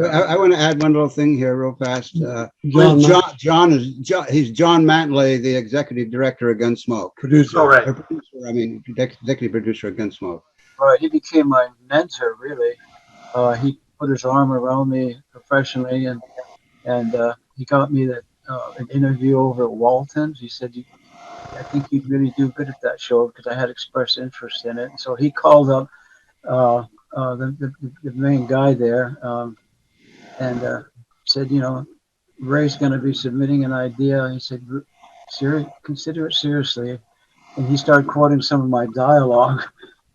I want to add one little thing here real fast. He's John Mantley, the executive director of Gunsmoke. Producer. Oh, right. Or producer, I mean, executive producer of Gunsmoke. Right, he became my mentor, really. He put his arm around me professionally, and he got me an interview over at Walton's. He said, I think you'd really do good at that show, because I had expressed interest in it. And so he called up the main guy there, and said, Ray's going to be submitting an idea. He said, consider it seriously. And he started quoting some of my dialogue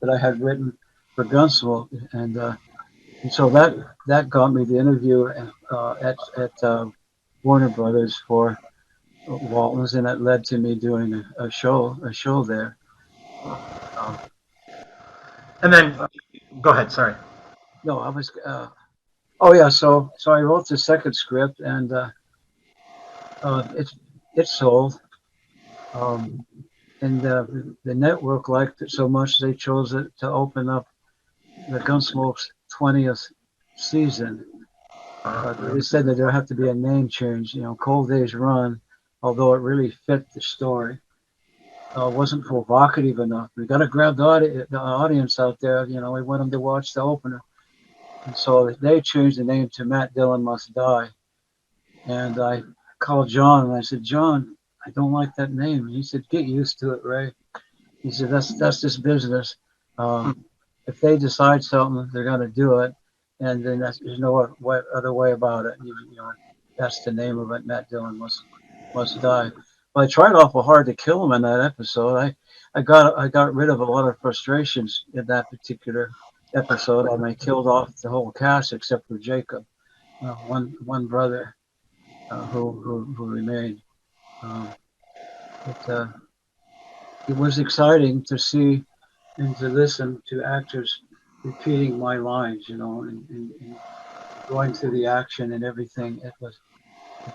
that I had written for Gunsmoke, and so that got me the interview at Warner Brothers for Walton's, and that led to me doing a show there. And then, go ahead. Sorry. No, I was. Oh yeah, so I wrote the second script, and it sold. And the network liked it so much they chose it to open up the Gunsmoke's 20th season. They said that there had to be a name change. Cold Days Run, although it really fit the story, wasn't provocative enough. We got to grab the audience out there. We want them to watch the opener. And so they changed the name to Matt Dillon Must Die. And I called John and I said, John, I don't like that name. And he said, get used to it, Ray. He said, that's just business. If they decide something, they're going to do it. And then there's no other way about it. That's the name of it. Matt Dillon must die. Well, I tried awful hard to kill him in that episode. I got rid of a lot of frustrations in that particular episode. I killed off the whole cast except for Jacob, one brother who remained. It was exciting to see and to listen to actors repeating my lines, and going through the action and everything. It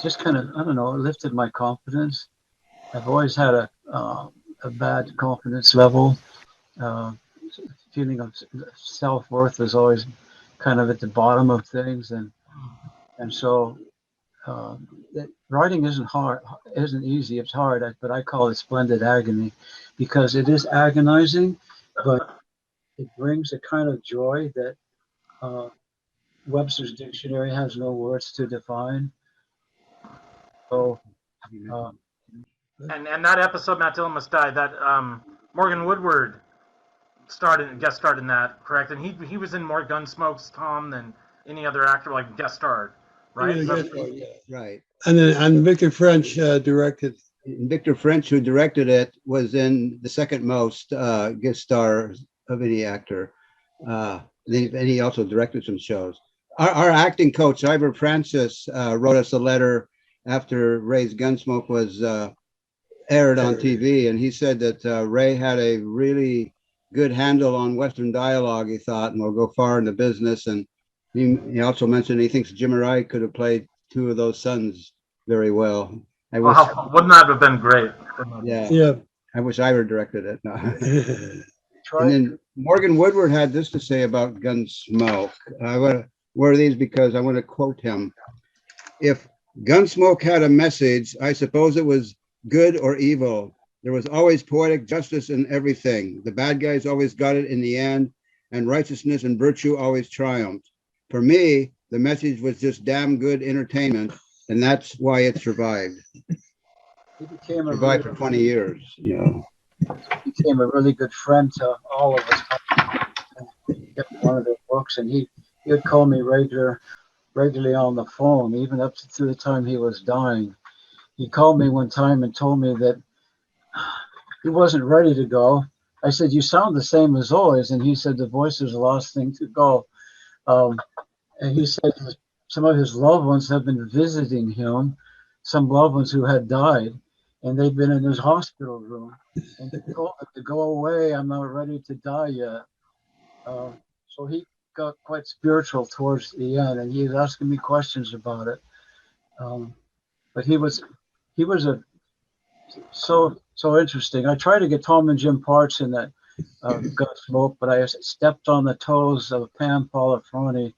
just kind of, I don't know, it lifted my confidence. I've always had a bad confidence level. Feeling of self-worth is always kind of at the bottom of things, and so writing isn't easy. It's hard, but I call it splendid agony, because it is agonizing, but it brings a kind of joy that Webster's dictionary has no words to define. So, and that episode, Matt Dillon Must Die, that Morgan Woodward guest starred in that, correct? And he was in more Gunsmoke's Tom than any other actor, like guest starred, right? Yeah, right. And Victor French directed. Victor French, who directed it, was in the second most guest star of any actor. And he also directed some shows. Our acting coach, Ivor Francis, wrote us a letter after Ray's Gunsmoke was aired on TV, and he said that Ray had a really good handle on Western dialogue, he thought, and will go far in the business. And he also mentioned he thinks Jim Rai could have played two of those sons very well. Wouldn't that have been great? Yeah. I wish Ivor directed it. No. And then Morgan Woodward had this to say about Gunsmoke. I want to wear these because I want to quote him. If Gunsmoke had a message, I suppose it was good or evil. There was always poetic justice in everything. The bad guys always got it in the end, and righteousness and virtue always triumphed. For me, the message was just damn good entertainment, and that's why it survived. He became survived for 20 years. He became a really good friend to all of us. One of the books, and he would call me regularly on the phone, even up to the time he was dying. He called me one time and told me that he wasn't ready to go. I said, you sound the same as always. And he said, the voice is the last thing to go. And he said some of his loved ones have been visiting him, some loved ones who had died, and they've been in his hospital room. And he told them to go away, I'm not ready to die yet. So he got quite spiritual towards the end, and he was asking me questions about it. But he was so interesting. I tried to get Tom and Jim Parts in that Gunsmoke, but I stepped on the toes of Pam Polifroni,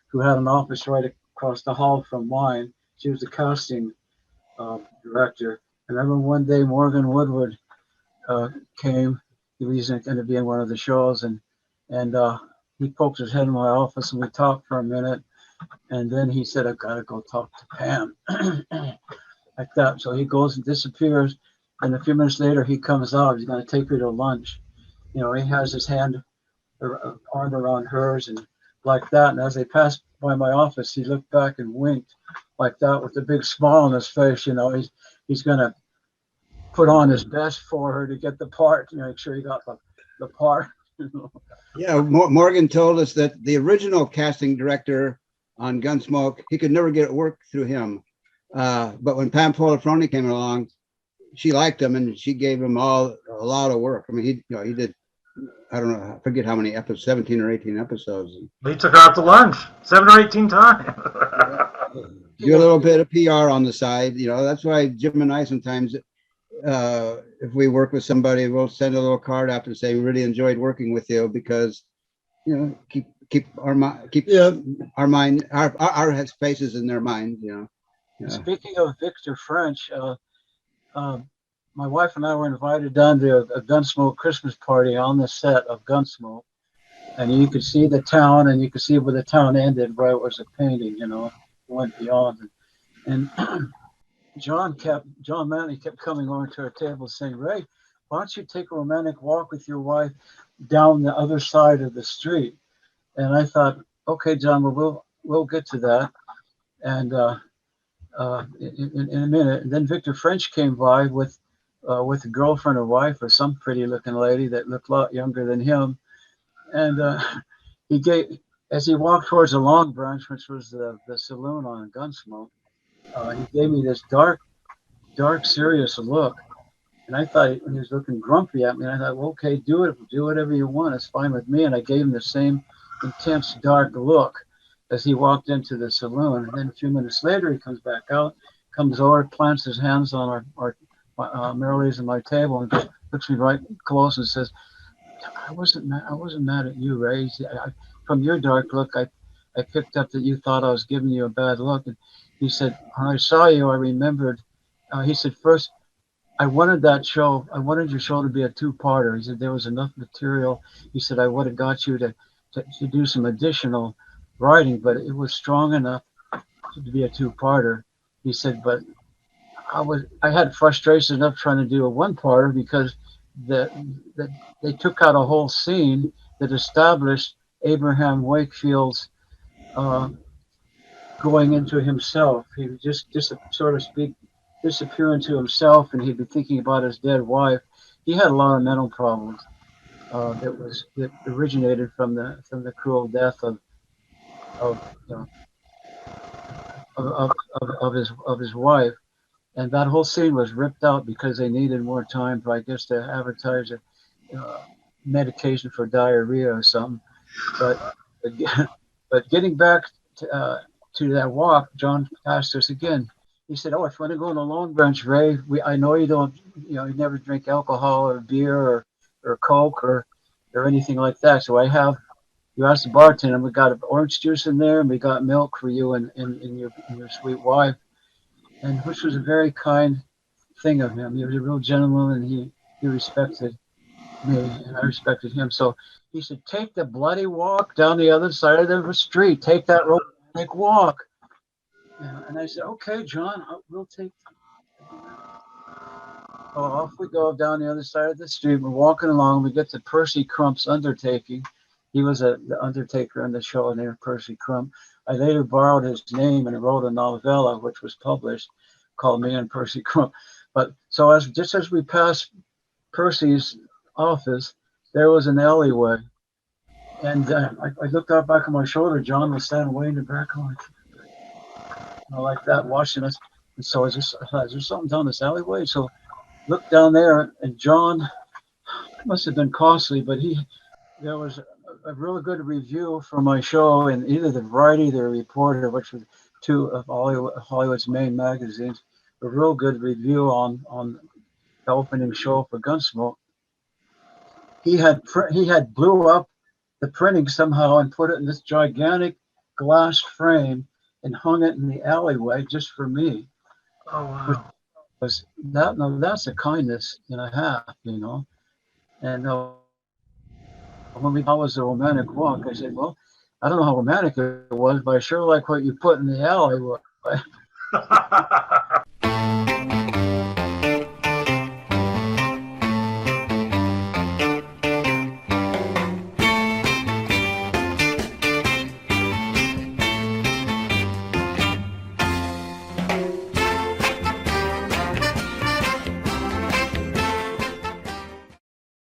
who had an office right across the hall from mine. She was the casting director. And I remember one day Morgan Woodward came. He was going to be in one of the shows, and he poked his head in my office, and we talked for a minute. And then he said, "I've got to go talk to Pam," like that. So he goes and disappears. And a few minutes later, he comes out. He's going to take her to lunch. You know, he has his arm around hers and like that. And as they passed by my office, he looked back and winked like that with a big smile on his face. You know, he's going to put on his best for her to get the part, to make sure he got the part. Yeah, Morgan told us that the original casting director on Gunsmoke, he could never get work through him. But when Pam Polifrone came along, she liked him and she gave him a lot of work. I mean, he did, I don't know, I forget how many episodes, 17 or 18 episodes. He took her out to lunch 7 or 18 times. Do a little bit of PR on the side. You know, that's why Jim and I sometimes, if we work with somebody, we'll send a little card after and say, we really enjoyed working with you, because, you know, keep our mind, our spaces in their mind, you know. Yeah. Speaking of Victor French, my wife and I were invited down to a Gunsmoke Christmas party on the set of Gunsmoke, and you could see the town, and you could see where the town ended, where it was a painting, you know, went beyond. And John Manley kept coming over to our table saying, "Ray, why don't you take a romantic walk with your wife down the other side of the street?" And I thought, okay, John, we'll get to that. And in a minute. And then Victor French came by with a girlfriend or wife or some pretty looking lady that looked a lot younger than him. And as he walked towards the Long Branch, which was the saloon on Gunsmoke, he gave me this dark, serious look. And I thought, when he was looking grumpy at me, I thought, well, okay, do whatever you want. It's fine with me. And I gave him the same intense, dark look as he walked into the saloon. And then a few minutes later, he comes back out, comes over, plants his hands on our Marilee's and my table, and looks me right close and says, I wasn't mad at you, Ray. From your dark look, I picked up that you thought I was giving you a bad look. And he said, when I saw you, I remembered. He said, first, I wanted your show to be a two-parter. He said, there was enough material. He said, I would have got you to do some additional writing, but it was strong enough to be a two-parter. He said, but I had frustration enough trying to do a one-parter because they took out a whole scene that established Abraham Wakefield's going into himself. He would just sort of disappear into himself, and he'd be thinking about his dead wife. He had a lot of mental problems that originated from the cruel death of his wife. And that whole scene was ripped out because they needed more time for, I guess, to advertise a medication for diarrhea or something. But getting back to that walk, John asked us again. He said, "Oh, if you want to go on a Long Branch, Ray, I know you don't, you never drink alcohol or beer or Coke or anything like that. So you asked the bartender, we got orange juice in there, and we got milk for you and your sweet wife." And which was a very kind thing of him. He was a real gentleman, and he respected me, and I respected him. So he said, "Take the bloody walk down the other side of the street. Take that romantic walk." And I said, "Okay, John, we'll take." So off we go down the other side of the street. We're walking along. We get to Percy Crump's undertaking. He was the undertaker in the show named Percy Crump. I later borrowed his name and wrote a novella, which was published, called Me and Percy Crump. But so just as we passed Percy's office, there was an alleyway. And I looked out back on my shoulder. John was standing way in the back, like that, watching us. And so is there something down this alleyway? So looked down there, and John, must have been costly, but there was a really good review for my show in either the Variety or the Reporter, which were two of Hollywood's main magazines. A real good review on the opening show for Gunsmoke. He had blew up the printing somehow and put it in this gigantic glass frame and hung it in the alleyway just for me. Oh wow. Was that no? That's a kindness and a half, And when we was a romantic walk, I said, well, I don't know how romantic it was, but I sure like what you put in the alleyway.